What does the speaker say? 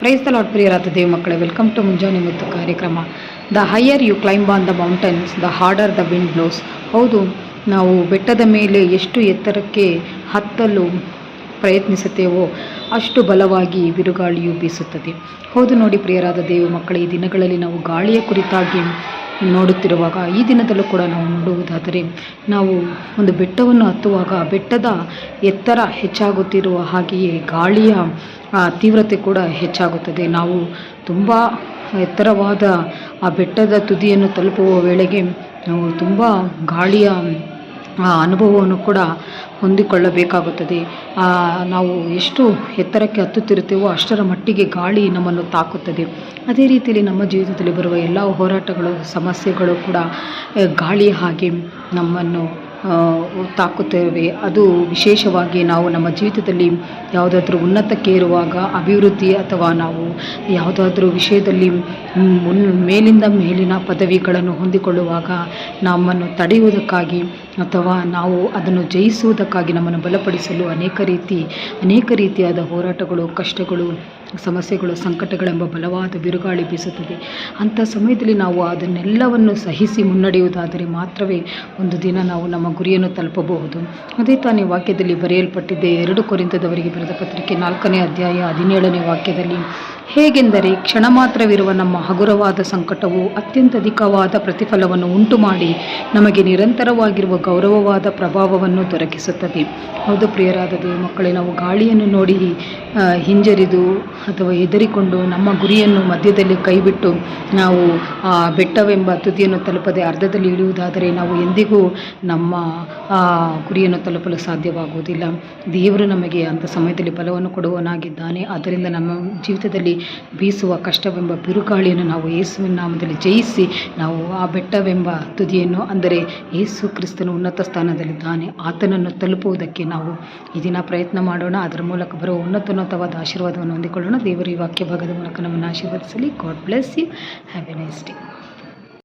Praise the lord ಪ್ರಿಯರಾದ ದೇವ ಮಕ್ಕಳೇ, welcome to Munjane Muttu ಕಾರ್ಯಕ್ರಮ. The higher you climb on the mountains, the harder the wind blows. ಹೌದು, ನಾವು ಬೆಟ್ಟದ ಮೇಲೆ ಎಷ್ಟು ಎತ್ತರಕ್ಕೆ ಹತ್ತಲು ಪ್ರಯತ್ನಿಸುತ್ತೇವೋ ಅಷ್ಟು ಬಲವಾಗಿ ಬಿರುಗಾಳಿಯು ಬೀಸುತ್ತದೆ. ಹೌದು ನೋಡಿ ಪ್ರಿಯರಾದ ದೇವ ಮಕ್ಕಳೇ, ಈ ದಿನಗಳಲ್ಲಿ ನಾವು ಗಾಳಿಯ ಕುರಿತಾಗಿ ನೋಡುತ್ತಿರುವಾಗ, ಈ ದಿನದಲ್ಲೂ ಕೂಡ ನಾವು ನೋಡುವುದಾದರೆ, ನಾವು ಒಂದು ಬೆಟ್ಟವನ್ನು ಹತ್ತುವಾಗ ಬೆಟ್ಟದ ಎತ್ತರ ಹೆಚ್ಚಾಗುತ್ತಿರುವ ಹಾಗೆಯೇ ಗಾಳಿಯ ತೀವ್ರತೆ ಕೂಡ ಹೆಚ್ಚಾಗುತ್ತದೆ. ನಾವು ತುಂಬ ಎತ್ತರವಾದ ಆ ಬೆಟ್ಟದ ತುದಿಯನ್ನು ತಲುಪುವ ವೇಳೆಗೆ ನಾವು ತುಂಬ ಗಾಳಿಯ ಅನುಭವವನ್ನು ಕೂಡ ಹೊಂದಿಕೊಳ್ಳಬೇಕಾಗುತ್ತದೆ. ನಾವು ಎಷ್ಟು ಎತ್ತರಕ್ಕೆ ಹತ್ತುತ್ತಿರುತ್ತೇವೋ ಅಷ್ಟರ ಮಟ್ಟಿಗೆ ಗಾಳಿ ನಮ್ಮನ್ನು ತಾಕುತ್ತದೆ. ಅದೇ ರೀತಿಯಲ್ಲಿ ನಮ್ಮ ಜೀವಿತದಲ್ಲಿ ಬರುವ ಎಲ್ಲ ಹೋರಾಟಗಳು, ಸಮಸ್ಯೆಗಳು ಕೂಡ ಗಾಳಿ ಹಾಗೆ ನಮ್ಮನ್ನು ತಾಕುತ್ತೇವೆ. ಅದು ವಿಶೇಷವಾಗಿ ನಾವು ನಮ್ಮ ಜೀವಿತದಲ್ಲಿ ಯಾವುದಾದ್ರೂ ಉನ್ನತಕ್ಕೆ ಇರುವಾಗ, ಅಭಿವೃದ್ಧಿ ಅಥವಾ ನಾವು ಯಾವುದಾದ್ರೂ ವಿಷಯದಲ್ಲಿ ಮೇಲಿಂದ ಮೇಲಿನ ಪದವಿಗಳನ್ನು ಹೊಂದಿಕೊಳ್ಳುವಾಗ ನಮ್ಮನ್ನು ತಡೆಯುವುದಕ್ಕಾಗಿ ಅಥವಾ ನಾವು ಅದನ್ನು ಜಯಿಸುವುದಕ್ಕಾಗಿ ನಮ್ಮನ್ನು ಬಲಪಡಿಸಲು ಅನೇಕ ರೀತಿಯಾದ ಹೋರಾಟಗಳು, ಕಷ್ಟಗಳು, ಸಮಸ್ಯೆಗಳು, ಸಂಕಟಗಳೆಂಬ ಬಲವಾದ ಬಿರುಗಾಳಿ ಬೀಸುತ್ತದೆ. ಅಂಥ ಸಮಯದಲ್ಲಿ ನಾವು ಅದನ್ನೆಲ್ಲವನ್ನು ಸಹಿಸಿ ಮುನ್ನಡೆಯುವುದಾದರೆ ಮಾತ್ರವೇ ಒಂದು ದಿನ ನಾವು ನಮ್ಮ ಗುರಿಯನ್ನು ತಲುಪಬಹುದು. ಅದೇ ತಾನೇ ವಾಕ್ಯದಲ್ಲಿ ಬರೆಯಲ್ಪಟ್ಟಿದೆ. 2 ಕೊರಿಂಥದವರಿಗೆ ಬರೆದ ಪತ್ರಿಕೆ 4ನೇ ಅಧ್ಯಾಯ 17ನೇ ವಾಕ್ಯದಲ್ಲಿ, ಹೇಗೆಂದರೆ ಕ್ಷಣ ಮಾತ್ರವಿರುವ ನಮ್ಮ ಹಗುರವಾದ ಸಂಕಟವು ಅತ್ಯಂತ ಪ್ರತಿಫಲವನ್ನು ಉಂಟು ಮಾಡಿ ನಮಗೆ ನಿರಂತರವಾಗಿರುವ ಗೌರವವಾದ ಪ್ರಭಾವವನ್ನು ದೊರಕಿಸುತ್ತದೆ. ಹೌದು ಪ್ರಿಯರಾದ ದೇವ ಮಕ್ಕಳೇ, ನಾವು ಗಾಳಿಯನ್ನು ನೋಡಿ ಹಿಂಜರಿದು ಅಥವಾ ಹೆದರಿಕೊಂಡು ನಮ್ಮ ಗುರಿಯನ್ನು ಮಧ್ಯದಲ್ಲಿ ಕೈಬಿಟ್ಟು ನಾವು ಬೆಟ್ಟವೆಂಬ ತುದಿಯನ್ನು ತಲುಪದೆ ಅರ್ಧದಲ್ಲಿ ಇಳಿಯುವುದಾದರೆ ನಾವು ಎಂದಿಗೂ ನಮ್ಮ ಗುರಿಯನ್ನು ತಲುಪಲು ಸಾಧ್ಯವಾಗುವುದಿಲ್ಲ. ದೇವರು ನಮಗೆ ಅಂಥ ಸಮಯದಲ್ಲಿ ಬಲವನ್ನು ಕೊಡುವವನಾಗಿದ್ದಾನೆ. ಆದ್ದರಿಂದ ನಮ್ಮ ಜೀವಿತದಲ್ಲಿ ಬೀಸುವ ಕಷ್ಟವೆಂಬ ಬಿರುಗಾಳಿಯನ್ನು ನಾವು ಯೇಸುವಿನ ನಾಮದಲ್ಲಿ ಜಯಿಸಿ ನಾವು ಆ ಬೆಟ್ಟವೆಂಬ ತುದಿಯನ್ನು, ಅಂದರೆ ಯೇಸು ಕ್ರಿಸ್ತನು ಉನ್ನತ ಸ್ಥಾನದಲ್ಲಿದ್ದಾನೆ, ಆತನನ್ನು ತಲುಪುವುದಕ್ಕೆ ನಾವು ಈ ದಿನ ಪ್ರಯತ್ನ ಮಾಡೋಣ. ಅದರ ಮೂಲಕ ಬರುವ ಉನ್ನತವಾದ ಆಶೀರ್ವಾದವನ್ನು ಹೊಂದಿಕೊಳ್ಳೋಣ. ದೇವರು ಈ ವಾಕ್ಯ ಭಾಗದ ಮೂಲಕ ನಮ್ಮನ್ನು ಆಶೀರ್ವದಿಸಲಿ. God bless you. Have a nice day.